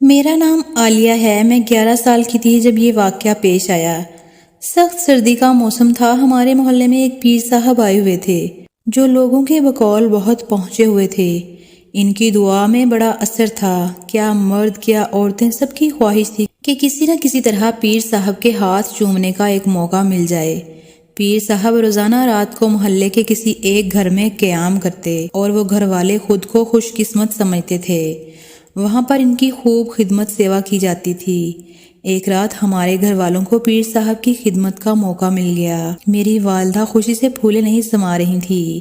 میرا نام عالیہ ہے۔ میں 11 سال کی تھی جب یہ واقعہ پیش آیا۔ سخت سردی کا موسم تھا۔ ہمارے محلے میں ایک پیر صاحب آئے ہوئے تھے جو لوگوں کے بقول بہت پہنچے ہوئے تھے۔ ان کی دعا میں بڑا اثر تھا۔ کیا مرد کیا عورتیں، سب کی خواہش تھی کہ کسی نہ کسی طرح پیر صاحب کے ہاتھ چومنے کا ایک موقع مل جائے۔ پیر صاحب روزانہ رات کو محلے کے کسی ایک گھر میں قیام کرتے اور وہ گھر والے خود کو خوش قسمت سمجھتے تھے۔ وہاں پر ان کی خوب خدمت سیوا کی جاتی تھی۔ ایک رات ہمارے گھر والوں کو پیر صاحب کی خدمت کا موقع مل گیا۔ میری والدہ خوشی سے پھولے نہیں سما رہی تھی۔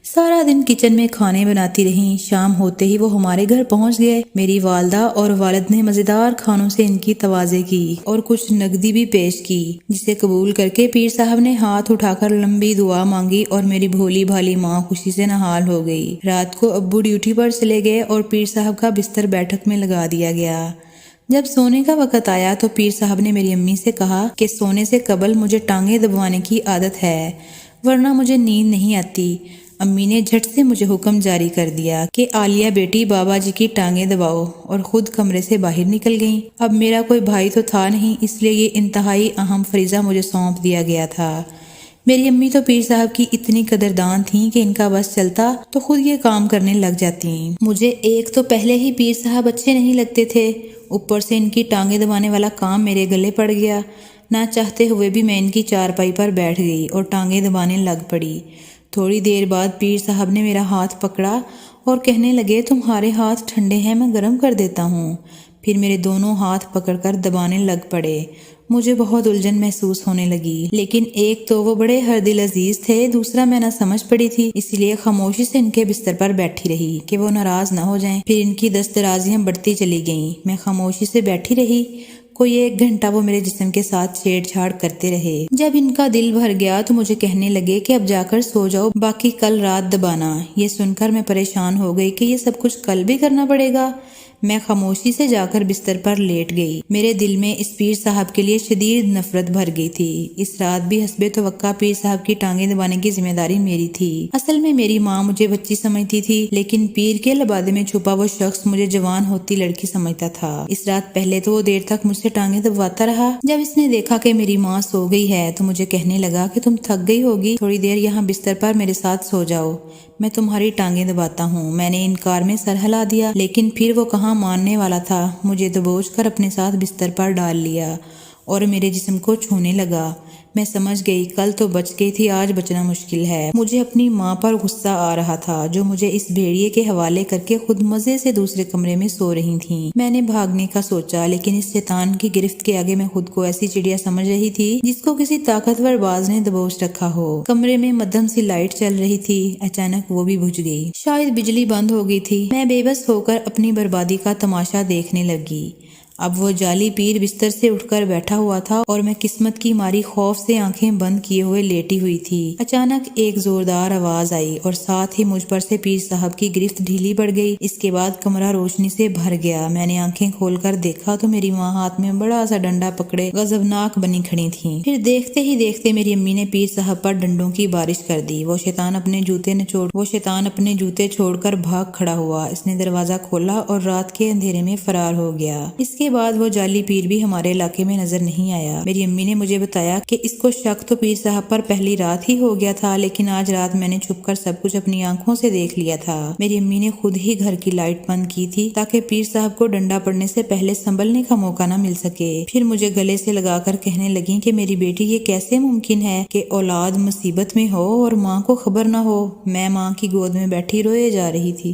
سارا دن کچن میں کھانے بناتی رہیں۔ شام ہوتے ہی وہ ہمارے گھر پہنچ گئے۔ میری والدہ اور والد نے مزیدار کھانوں سے ان کی توازے کی اور کچھ نقدی بھی پیش کی، جسے قبول کر کے پیر صاحب نے ہاتھ اٹھا کر لمبی دعا مانگی اور میری بھولی بھالی ماں خوشی سے نہال ہو گئی۔ رات کو ابو ڈیوٹی پر چلے گئے اور پیر صاحب کا بستر بیٹھک میں لگا دیا گیا۔ جب سونے کا وقت آیا تو پیر صاحب نے میری امی سے کہا کہ سونے سے قبل مجھے ٹانگیں دبوانے کی عادت ہے، ورنہ مجھے نیند نہیں آتی۔ امی نے جھٹ سے مجھے حکم جاری کر دیا کہ عالیہ بیٹی بابا جی کی ٹانگیں دباؤ، اور خود کمرے سے باہر نکل گئیں۔ اب میرا کوئی بھائی تو تھا نہیں، اس لیے یہ انتہائی اہم فریضہ مجھے سونپ دیا گیا تھا۔ میری امی تو پیر صاحب کی اتنی قدردان تھیں کہ ان کا بس چلتا تو خود یہ کام کرنے لگ جاتی۔ مجھے ایک تو پہلے ہی پیر صاحب اچھے نہیں لگتے تھے، اوپر سے ان کی ٹانگیں دبانے والا کام میرے گلے پڑ گیا۔ نہ چاہتے ہوئے بھی میں ان کی چارپائی پر بیٹھ گئی اور ٹانگیں دبانے لگ پڑی۔ تھوڑی دیر بعد پیر صاحب نے میرا ہاتھ پکڑا اور کہنے لگے تمہارے ہاتھ ٹھنڈے ہیں، میں گرم کر دیتا ہوں۔ پھر میرے دونوں ہاتھ پکڑ کر دبانے لگ پڑے۔ مجھے بہت الجھن محسوس ہونے لگی، لیکن ایک تو وہ بڑے ہر دل عزیز تھے، دوسرا میں نہ سمجھ پڑی تھی، اس لیے خاموشی سے ان کے بستر پر بیٹھی رہی کہ وہ ناراض نہ ہو جائیں۔ پھر ان کی دست درازیاں بڑھتی چلی گئیں۔ میں خاموشی سے بیٹھی رہی۔ کوئی 1 گھنٹہ وہ میرے جسم کے ساتھ چھیڑ چھاڑ کرتے رہے۔ جب ان کا دل بھر گیا تو مجھے کہنے لگے کہ اب جا کر سو جاؤ، باقی کل رات دبانا۔ یہ سن کر میں پریشان ہو گئی کہ یہ سب کچھ کل بھی کرنا پڑے گا۔ میں خاموشی سے جا کر بستر پر لیٹ گئی۔ میرے دل میں اس پیر صاحب کے لیے شدید نفرت بھر گئی تھی۔ اس رات بھی حسب توقع پیر صاحب کی ٹانگیں دبانے کی ذمہ داری میری تھی۔ اصل میں میری ماں مجھے بچی سمجھتی تھی، لیکن پیر کے لبادے میں چھپا وہ شخص مجھے جوان ہوتی لڑکی سمجھتا تھا۔ اس رات پہلے تو وہ دیر تک مجھ سے ٹانگیں دبواتا رہا۔ جب اس نے دیکھا کہ میری ماں سو گئی ہے تو مجھے کہنے لگا کہ تم تھک گئی ہوگی، تھوڑی دیر یہاں بستر پر میرے ساتھ سو جاؤ، میں تمہاری ٹانگیں دباتا ہوں۔ میں نے انکار میں سر ہلا دیا، لیکن پھر وہ کہاں ماننے والا تھا۔ مجھے دبوچ کر اپنے ساتھ بستر پر ڈال لیا اور میرے جسم کو چھونے لگا۔ میں سمجھ گئی کل تو بچ گئی تھی، آج بچنا مشکل ہے۔ مجھے اپنی ماں پر غصہ آ رہا تھا جو مجھے اس بھیڑیے کے حوالے کر کے خود مزے سے دوسرے کمرے میں سو رہی تھیں۔ میں نے بھاگنے کا سوچا، لیکن اس شیطان کی گرفت کے آگے میں خود کو ایسی چڑیا سمجھ رہی تھی جس کو کسی طاقتور باز نے دبوچ رکھا ہو۔ کمرے میں مدھم سی لائٹ چل رہی تھی، اچانک وہ بھی بجھ گئی۔ شاید بجلی بند ہو گئی تھی۔ میں بے بس ہو کر اپنی بربادی کا تماشا دیکھنے لگی۔ اب وہ جعلی پیر بستر سے اٹھ کر بیٹھا ہوا تھا اور میں قسمت کی ماری خوف سے آنکھیں بند کیے ہوئے لیٹی ہوئی تھی۔ اچانک ایک زوردار آواز آئی اور ساتھ ہی مجھ پر سے پیر صاحب کی گرفت ڈھیلی پڑ گئی۔ اس کے بعد کمرہ روشنی سے بھر گیا۔ میں نے آنکھیں کھول کر دیکھا تو میری ماں ہاتھ میں بڑا سا ڈنڈا پکڑے غضبناک بنی کھڑی تھیں۔ پھر دیکھتے ہی دیکھتے میری امی نے پیر صاحب پر ڈنڈوں کی بارش کر دی۔ وہ شیطان اپنے جوتے چھوڑ کر بھاگ کھڑا ہوا۔ اس نے دروازہ کھولا اور رات کے اندھیرے میں فرار ہو گیا۔ اس کے بعد وہ جعلی پیر بھی ہمارے علاقے میں نظر نہیں آیا۔ میری امی نے مجھے بتایا کہ اس کو شک تو پیر صاحب پر پہلی رات ہی ہو گیا تھا، لیکن آج رات میں نے چھپ کر سب کچھ اپنی آنکھوں سے دیکھ لیا تھا۔ میری امی نے خود ہی گھر کی لائٹ بند کی تھی تاکہ پیر صاحب کو ڈنڈا پڑنے سے پہلے سنبھلنے کا موقع نہ مل سکے۔ پھر مجھے گلے سے لگا کر کہنے لگی کہ میری بیٹی، یہ کیسے ممکن ہے کہ اولاد مصیبت میں ہو اور ماں کو خبر نہ ہو؟ میں ماں کی گود میں بیٹھی روئے جا رہی تھی۔